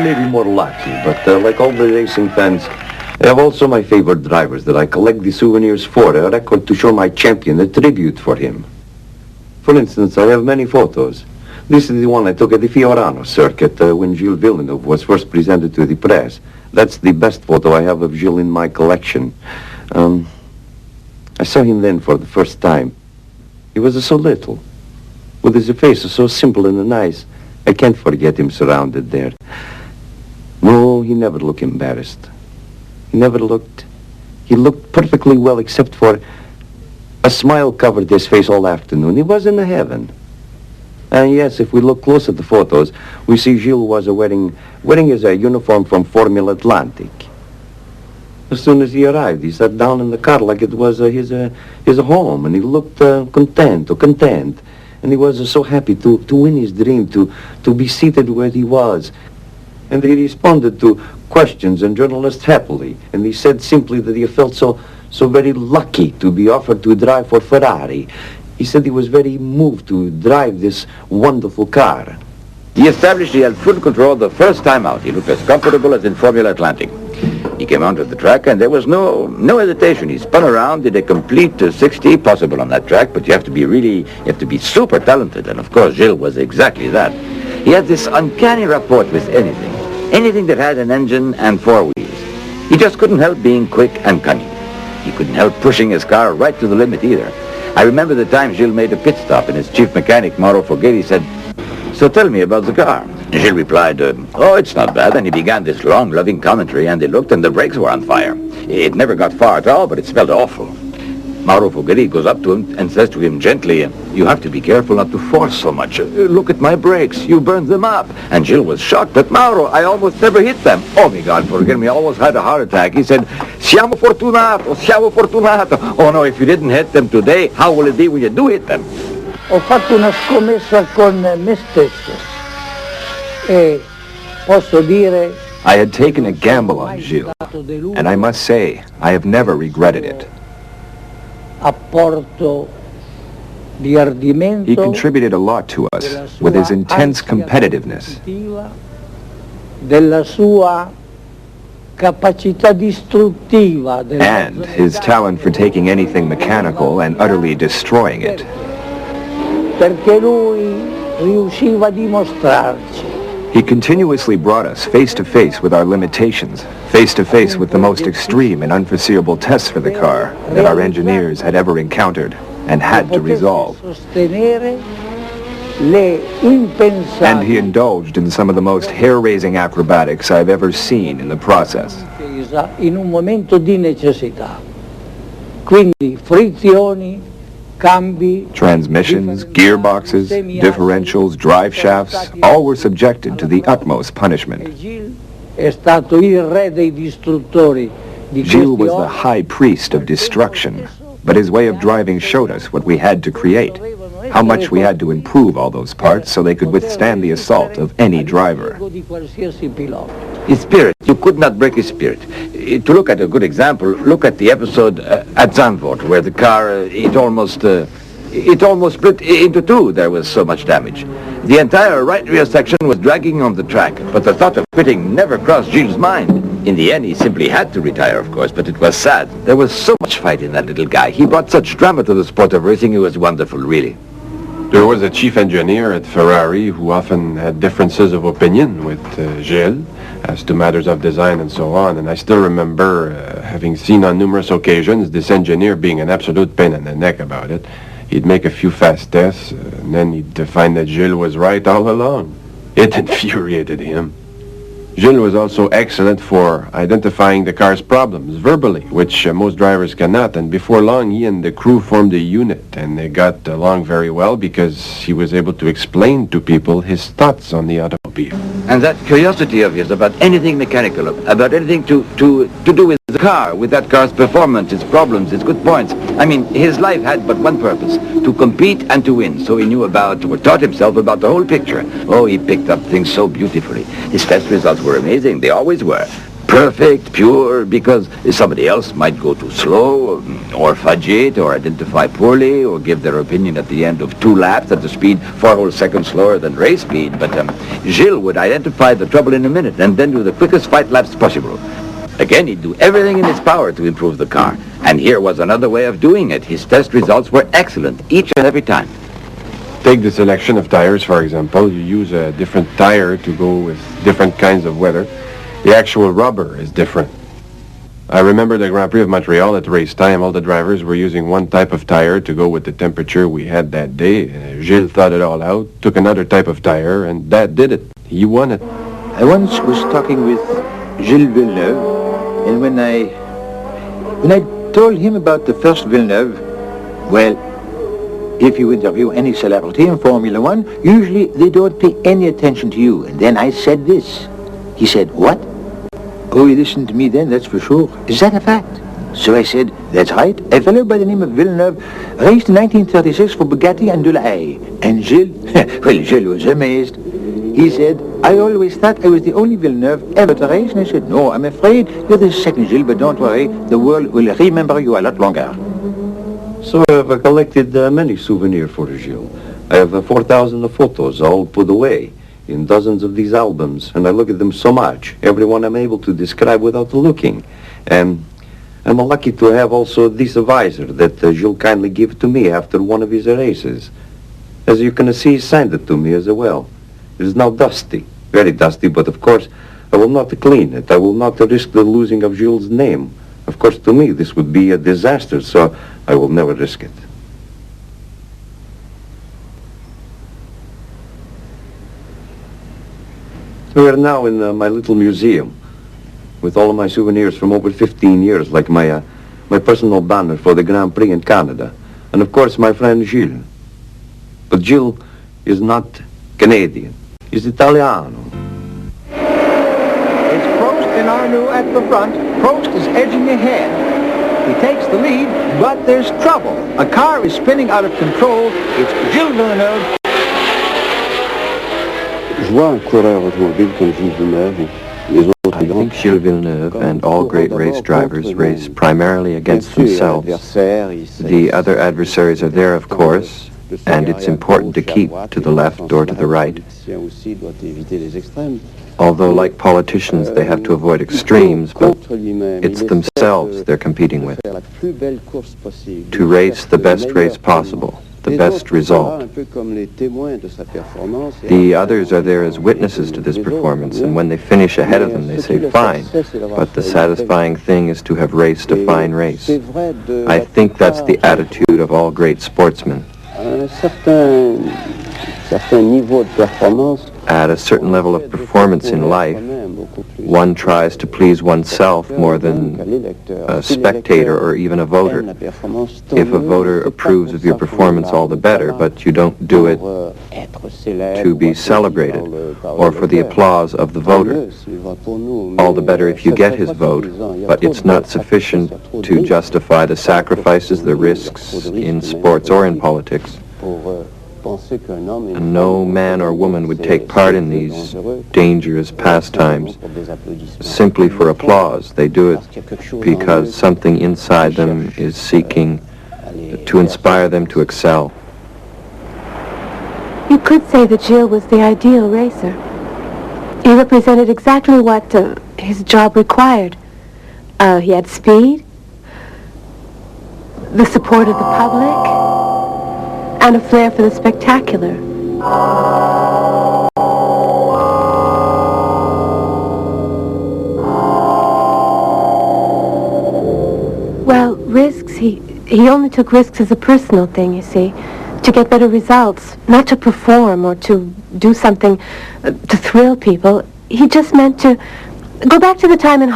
may be more lucky, but like all the racing fans, I have also my favorite drivers that I collect the souvenirs for, a record to show my champion, a tribute for him. For instance, I have many photos. This is the one I took at the Fiorano circuit when Gilles Villeneuve was first presented to the press. That's the best photo I have of Gilles in my collection. I saw him then for the first time. He was so little, with his face so simple and nice. I can't forget him surrounded there. No, he never looked embarrassed. He looked perfectly well except for a smile covered his face all afternoon. He was in heaven. And yes, if we look close at the photos, we see Gilles was wearing his uniform from Formula Atlantic. As soon as he arrived, he sat down in the car like it was his home, and he looked content. And he was so happy to win his dream, to be seated where he was. And he responded to questions and journalists happily. And he said simply that he felt so very lucky to be offered to drive for Ferrari. He said he was very moved to drive this wonderful car. He established he had full control the first time out. He looked as comfortable as in Formula Atlantic. He came onto the track and there was no hesitation. He spun around, did a complete 60 possible on that track, but you have to be super talented. And of course, Gilles was exactly that. He had this uncanny rapport with anything that had an engine and four wheels. He just couldn't help being quick and cunning. He couldn't help pushing his car right to the limit either. I remember the time Gilles made a pit stop and his chief mechanic, Mauro Foghetti, said, "So tell me about the car." Gilles replied, "Oh, it's not bad." And he began this long, loving commentary, and they looked and the brakes were on fire. It never got far at all, but it smelled awful. Mauro Foghetti goes up to him and says to him gently, "You have to be careful not to force so much. Look at my brakes. You burned them up." And Gilles was shocked. "But Mauro, I almost never hit them." "Oh, my God, forgive me. I almost had a heart attack." He said, siamo fortunato. "Oh, no, if you didn't hit them today, how will it be when you do hit them?" Ho fatto una scommessa con me stesso e posso dire I had taken a gamble on Gilles, and I must say, I have never regretted it. apporto di ardimento. He contributed a lot to us with his intense competitiveness. Della sua capacità distruttiva. And his talent for taking anything mechanical and utterly destroying it. Perché lui riusciva a dimostrarci. He continuously brought us face to face with our limitations, face to face with the most extreme and unforeseeable tests for the car that our engineers had ever encountered and had to resolve. And he indulged in some of the most hair-raising acrobatics I've ever seen in the process. In un momento di necessità. Quindi frizioni, cambi, transmissions, gearboxes, differentials, drive shafts, all were subjected to the utmost punishment. È stato il re dei distruttori di Gilles was the high priest of destruction, but his way of driving showed us what we had to create, how much we had to improve all those parts so they could withstand the assault of any driver. His spirit, you could not break his spirit. To look at a good example, look at the episode at Zandvoort, where the car, it almost split into two. There was so much damage. The entire right rear section was dragging on the track, but the thought of quitting never crossed Gilles' mind. In the end, he simply had to retire, of course, but it was sad. There was so much fight in that little guy. He brought such drama to the sport of racing. It was wonderful, really. There was a chief engineer at Ferrari who often had differences of opinion with Gilles as to matters of design and so on. And I still remember having seen on numerous occasions this engineer being an absolute pain in the neck about it. He'd make a few fast tests, and then he'd find that Gilles was right all along. It infuriated him. Gilles was also excellent for identifying the car's problems verbally, which most drivers cannot, and before long he and the crew formed a unit, and they got along very well because he was able to explain to people his thoughts on the automobile. And that curiosity of his about anything mechanical, about anything to do with the car, with that car's performance, its problems, its good points. I mean, his life had but one purpose, to compete and to win. So he knew about, or taught himself about the whole picture. Oh, he picked up things so beautifully. His test results were amazing. They always were. perfect, pure, because somebody else might go too slow, or fudge it, or identify poorly, or give their opinion at the end of 2 laps at the speed 4 whole seconds slower than race speed. But Gilles would identify the trouble in a minute and then do the quickest 5 laps possible. Again, he'd do everything in his power to improve the car. And here was another way of doing it. His test results were excellent, each and every time. Take the selection of tires, for example. You use a different tire to go with different kinds of weather. The actual rubber is different. I remember the Grand Prix of Montreal at race time. All the drivers were using one type of tire to go with the temperature we had that day. Gilles thought it all out, took another type of tire, and that did it. He won it. I once was talking with Gilles Villeneuve, and when I told him about the first Villeneuve, well, if you interview any celebrity in Formula One, usually they don't pay any attention to you. And then I said this. He said, what? Oh, he listened to me then, that's for sure. Is that a fact? So I said, that's right. A fellow by the name of Villeneuve raced in 1936 for Bugatti and De La Haye. And Gilles, well, Gilles was amazed. He said, I always thought I was the only Villeneuve ever to race. And I said, no, I'm afraid you're the second Gilles, but don't worry, the world will remember you a lot longer. So I have collected many souvenirs for Gilles. I have 4,000 photos all put away in dozens of these albums, and I look at them so much. Every one I'm able to describe without looking. And I'm lucky to have also this visor that Gilles kindly gave to me after one of his races. As you can see, he signed it to me as well. It is now dusty, very dusty, but of course I will not clean it. I will not risk the losing of Gilles' name. Of course, to me this would be a disaster, so I will never risk it. We are now in my little museum with all of my souvenirs from over 15 years, like my personal banner for the Grand Prix in Canada, and of course my friend Gilles. But Gilles is not Canadian. He's Italiano. It's Prost and Arnoux at the front. Prost is edging ahead. He takes the lead, but there's trouble. A car is spinning out of control. It's Gilles Villeneuve. I think Gilles Villeneuve and all great race drivers race primarily against themselves. The other adversaries are there, of course, and it's important to keep to the left or to the right. Although, like politicians, they have to avoid extremes, but it's themselves they're competing with. To race the best race possible, the best result. The others are there as witnesses to this performance, and when they finish ahead of them, they say, fine, but the satisfying thing is to have raced a fine race. I think that's the attitude of all great sportsmen. At a certain level of performance in life, one tries to please oneself more than a spectator or even a voter. If a voter approves of your performance, all the better, but you don't do it to be celebrated or for the applause of the voter. All the better if you get his vote, but it's not sufficient to justify the sacrifices, the risks in sports or in politics. And no man or woman would take part in these dangerous pastimes simply for applause. They do it because something inside them is seeking to inspire them to excel. You could say that Gilles was the ideal racer. He represented exactly what his job required. He had speed, the support of the public, and a flair for the spectacular. Well, risks, he only took risks as a personal thing, you see, to get better results, not to perform or to do something to thrill people. He just meant to go back to the time in